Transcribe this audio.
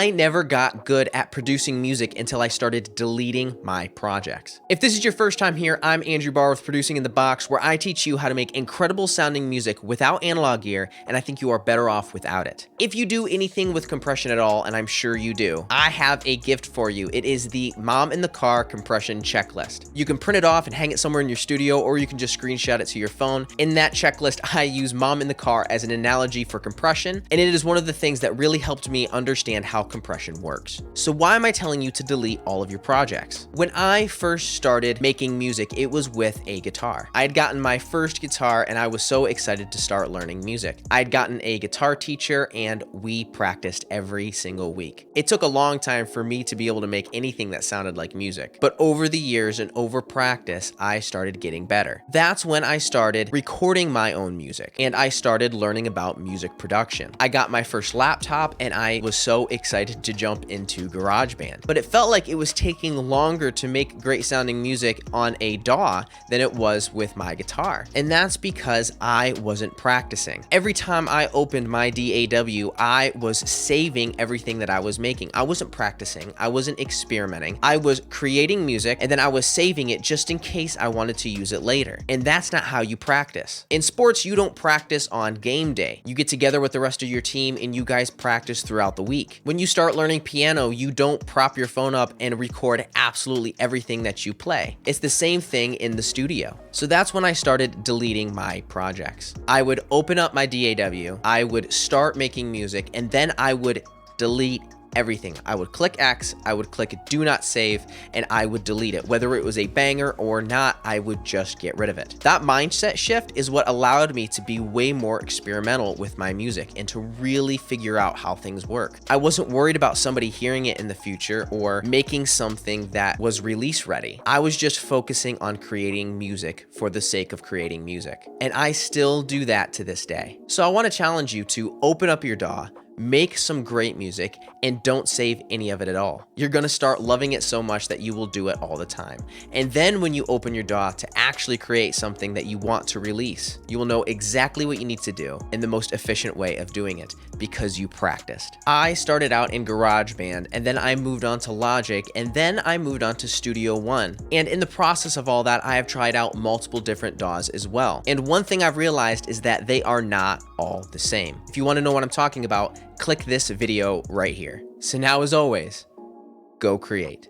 I never got good at producing music until I started deleting my projects. If this is your first time here, I'm Andrew Barr with Producing in the Box, where I teach you how to make incredible sounding music without analog gear, and I think you are better off without it. If you do anything with compression at all, and I'm sure you do, I have a gift for you. It is the Mom in the Car compression checklist. You can print it off and hang it somewhere in your studio, or you can just screenshot it to your phone. In that checklist, I use Mom in the Car as an analogy for compression, and it is one of the things that really helped me understand how compression works. So why am I telling you to delete all of your projects? When I first started making music, it was with a guitar. I had gotten my first guitar and I was so excited to start learning music. I had gotten a guitar teacher and we practiced every single week. It took a long time for me to be able to make anything that sounded like music, but over the years and over practice, I started getting better. That's when I started recording my own music and I started learning about music production. I got my first laptop and I was so excited to jump into GarageBand, but it felt like it was taking longer to make great sounding music on a DAW than it was with my guitar. And that's because I wasn't practicing. Every time I opened my DAW, I was saving everything that I was making. I wasn't practicing. I wasn't experimenting. I was creating music and then I was saving it just in case I wanted to use it later. And that's not how you practice. In sports, you don't practice on game day. You get together with the rest of your team and you guys practice throughout the week. When you start learning piano, you don't prop your phone up and record absolutely everything that you play. It's the same thing in the studio. So that's when I started deleting my projects. I would open up my DAW, I would start making music, and then I would delete everything. I would click X, I would click do not save, and I would delete it. Whether it was a banger or not, I would just get rid of it. That mindset shift is what allowed me to be way more experimental with my music and to really figure out how things work. I wasn't worried about somebody hearing it in the future or making something that was release ready. I was just focusing on creating music for the sake of creating music. And I still do that to this day. So I want to challenge you to open up your DAW, make some great music, and don't save any of it at all. You're gonna start loving it so much that you will do it all the time. And then when you open your DAW to actually create something that you want to release, you will know exactly what you need to do and the most efficient way of doing it because you practiced. I started out in GarageBand and then I moved on to Logic and then I moved on to Studio One. And in the process of all that, I have tried out multiple different DAWs as well. And one thing I've realized is that they are not all the same. If you want to know what I'm talking about, click this video right here. So now, as always, go create.